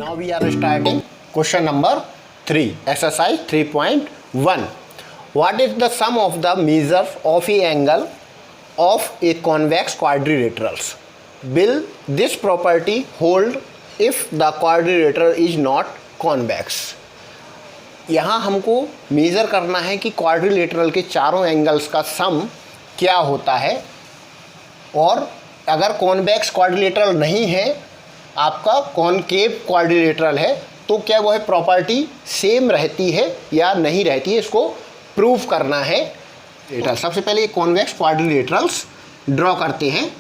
Now we are starting question number 3, exercise 3.1. What is the sum of the measures of a angle of a convex quadrilaterals? Will this property hold if the quadrilateral is not convex? यहाँ हमको measure करना है कि quadrilateral के चारों angles का सम क्या होता है, और अगर कॉन्वेक्स क्वाड्रिलेटरल नहीं है, आपका कॉनकेव क्वाड्रिलेटरल है, तो क्या वह प्रॉपर्टी सेम रहती है या नहीं रहती है, इसको प्रूव करना है। सबसे पहले कॉन्वेक्स क्वाड्रिलेटरल्स ड्रॉ करते हैं।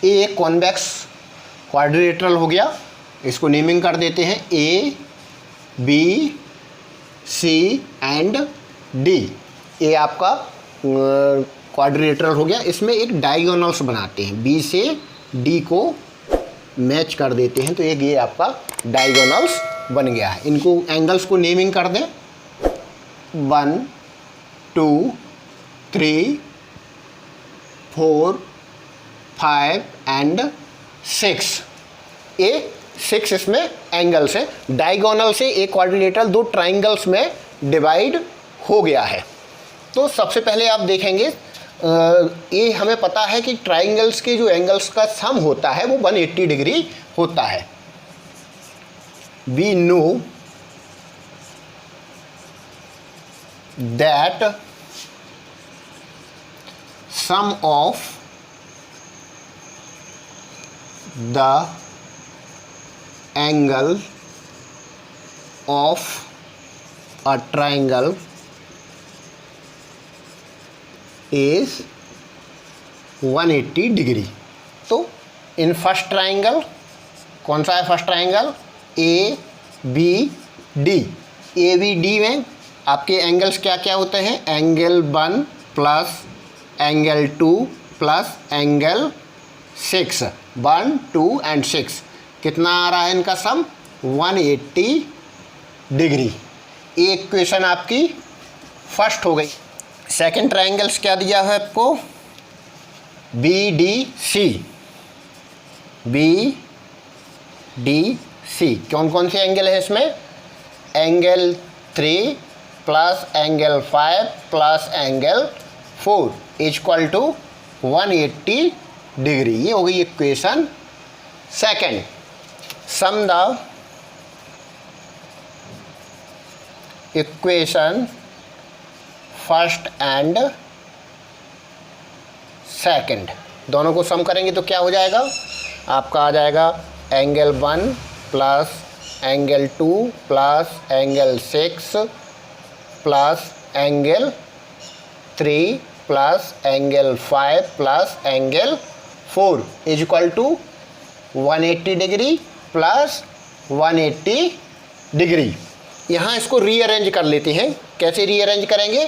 ए एक कॉन्वेक्स क्वाड्रिलेटरल हो गया, इसको नेमिंग कर देते हैं A B C and D. A आपका क्वाड्रिलेटरल हो गया। इसमें एक डायगोनल्स बनाते हैं, बी से डी को मैच कर देते हैं, तो एक ये आपका डायगोनल्स बन गया है। इनको एंगल्स को नेमिंग कर दें 1 2 3 4 5 एंड 6। ये 6 इसमें एंगल्स है। डायगोनल से एक क्वाड्रिलेटरल दो ट्राइंगल्स में डिवाइड हो गया है। तो सबसे पहले आप देखेंगे, ये हमें पता है कि ट्राइंगल्स के जो एंगल्स का सम होता है वो 180 डिग्री होता है। We know that sum of the angle of a triangle is 180 degree. तो इन फर्स्ट ट्राइंगल, कौन सा है first triangle? A B D. A B D में आपके एंगल्स क्या क्या होते हैं? Angle 1 plus angle 2 plus angle 6, 1 2 and 6। कितना आ रहा है इनका सम? 180 डिग्री। एक इक्वेशन आपकी फर्स्ट हो गई। सेकंड ट्राइंगल्स क्या दिया है आपको? B D C. B D C कौन कौन से एंगल है इसमें? Angle 3 plus angle 5 plus angle 4 equal to 180 degree. ये हो गई equation second. Sum the equation first and second, दोनों को सम करेंगे तो क्या हो जाएगा? आपका आ जाएगा angle 1 plus angle 2 plus angle 6 plus angle 3 plus angle 5 plus angle 4 is equal to 180 degree plus 180 degree. यहाँ इसको रीअरेंज कर लेते हैं। कैसे रीअरेंज करेंगे?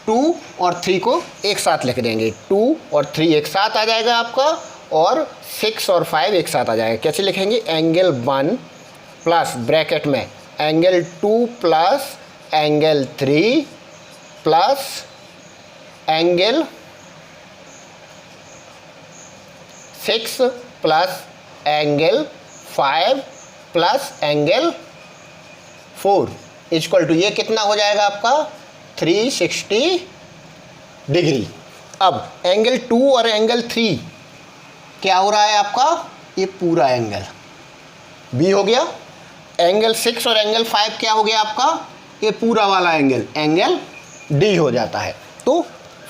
2 और 3 को एक साथ लिख देंगे। 2 और 3 एक साथ आ जाएगा आपका, और 6 और 5 एक साथ आ जाएगा। कैसे लिखेंगे? एंगल 1 प्लस ब्रैकेट में angle 2 plus angle 3 plus angle 6 plus angle 5 plus angle 4 equal to, ये कितना हो जाएगा आपका? 360 डिग्री। अब एंगल 2 और एंगल 3 क्या हो रहा है आपका? ये पूरा एंगल बी हो गया। एंगल 6 और एंगल 5 क्या हो गया आपका? ये पूरा वाला एंगल, एंगल डी हो जाता है। तो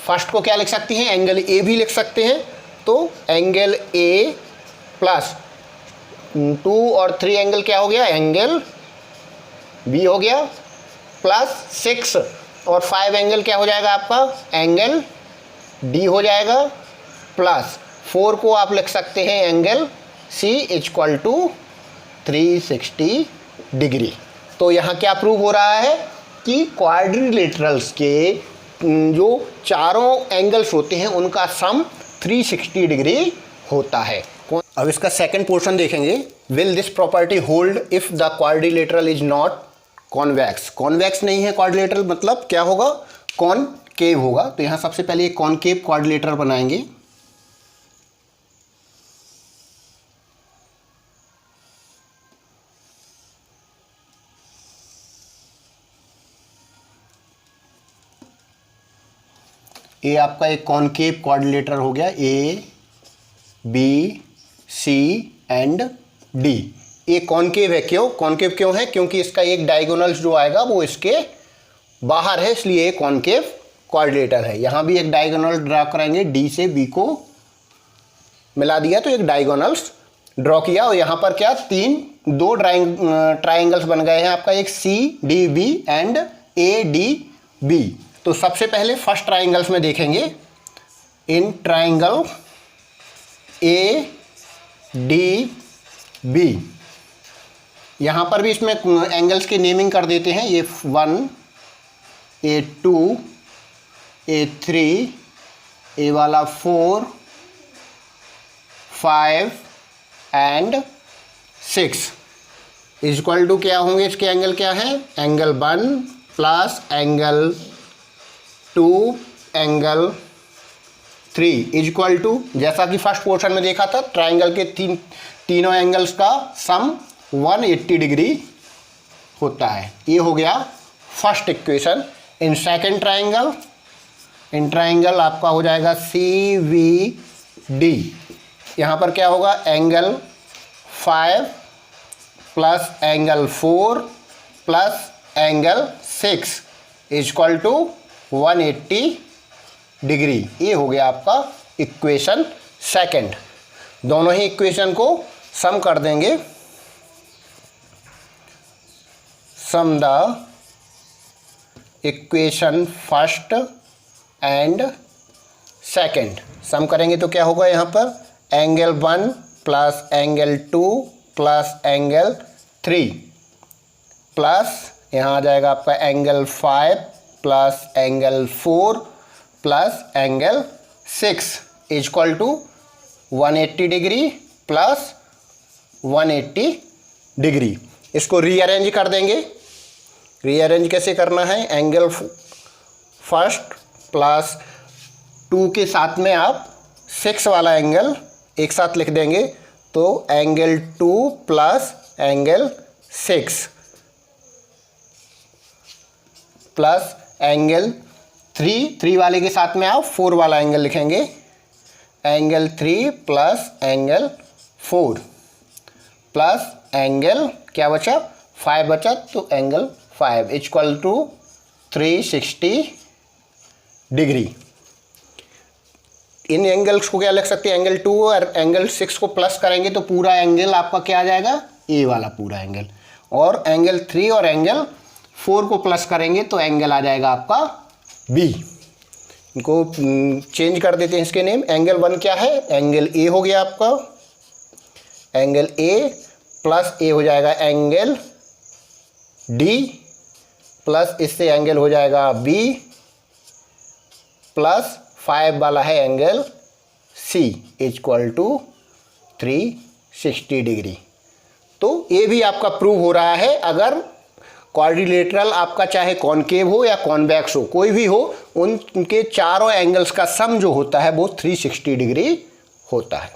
फर्स्ट को क्या लिख सकते हैं? एंगल ए भी लिख सकते हैं। तो एंगल ए प्लस 2 और 3 एंगल क्या हो गया? एंगल बी हो गया, प्लस 6 और 5 एंगल क्या हो जाएगा आपका? एंगल डी हो जाएगा, प्लस 4 को आप लिख सकते हैं angle C equal to 360 degree. तो यहाँ क्या प्रूव हो रहा है कि क्वाड्रिलेटरल्स के जो चारों एंगल्स होते हैं उनका सम 360 डिग्री होता है। अब इसका सेकंड पोर्शन देखेंगे। Will this property hold if the quadrilateral is not convex, convex नहीं है क्वाड्रिलेटरल, मतलब क्या होगा, कॉनकेव होगा। तो यहाँ सबसे पहले एक कॉनकेव क्वाड्रिलेटरल बनाएंगे। ये आपका एक कॉनकेव क्वाड्रिलेटरल हो गया, A B C and D. ये कॉनकेव है, क्यों कॉनकेव क्यों है, क्योंकि इसका एक डायगोनल जो आएगा वो इसके बाहर है, इसलिए ये कॉनकेव क्वाड्रिलेटरल है। यहाँ भी एक डायगोनल ड्रा कराएंगे, डी से बी को मिला दिया तो एक डायगोनल्स ड्रॉ किया, और यहाँ पर क्या दो ट्राइंगल्स बन गए हैं आपका, एक C D B and A D B. तो सबसे पहले फर्स्ट ट्राइंगल्स में देखेंगे, इन ट्राइंगल ए डी बी, यहाँ पर भी इसमें एंगल्स की नेमिंग कर देते हैं, ये 1 A2 A3 ए वाला 4 5 एंड 6 इक्वल टू क्या होंगे, इसके एंगल क्या है, angle 1 plus angle 2 angle 3 equal to, जैसा कि फर्स्ट पोर्शन में देखा था, ट्राइंगल के तीनों एंगल्स का सम 180 डिग्री होता है। ये हो गया first equation. In second triangle, in triangle आपका हो जाएगा सी वी डी, यहाँ पर क्या होगा, angle 5 plus angle 4 plus angle 6 equal to 180 degree. ये हो गया आपका इक्वेशन सेकंड। दोनों ही इक्वेशन को सम कर देंगे, sum the equation first and second, sum करेंगे तो क्या होगा, यहाँ पर angle 1 plus angle 2 plus angle 3 plus यहाँ आ जाएगा आपका angle 5 plus angle 4 plus angle 6 equal to 180 degree plus 180 degree. इसको रीअरेंज कर देंगे। रीअरेंज कैसे करना है, एंगल फर्स्ट प्लस 2 के साथ में आप 6 वाला एंगल एक साथ लिख देंगे, तो angle 2 plus angle 6 plus angle 3 वाले के साथ में आप 4 वाला एंगल लिखेंगे, angle 3 plus angle 4 plus angle क्या बचा, 5 बचा, तो एंगल 5 इक्वल टू 360 डिग्री। इन एंगल्स को क्या लिख सकते हैं, एंगल 2 और एंगल 6 को प्लस करेंगे तो पूरा एंगल आपका क्या आ जाएगा, ए वाला पूरा एंगल, और एंगल 3 और एंगल 4 को प्लस करेंगे तो एंगल आ जाएगा आपका बी। इनको चेंज कर देते हैं इसके नेम। एंगल 1 क्या है, एंगल ए हो गया आपका, एंगल ए प्लस ए हो जाएगा एंगल डी, प्लस इससे एंगल हो जाएगा बी, प्लस 5 वाला है angle C equal to 360 degree. तो ये भी आपका प्रूव हो रहा है, अगर क्वाड्रिलेटरल आपका चाहे कॉनकेव हो या कॉन्वेक्स हो, कोई भी हो, उनके चारों एंगल्स का सम जो होता है वो 360 डिग्री होता है।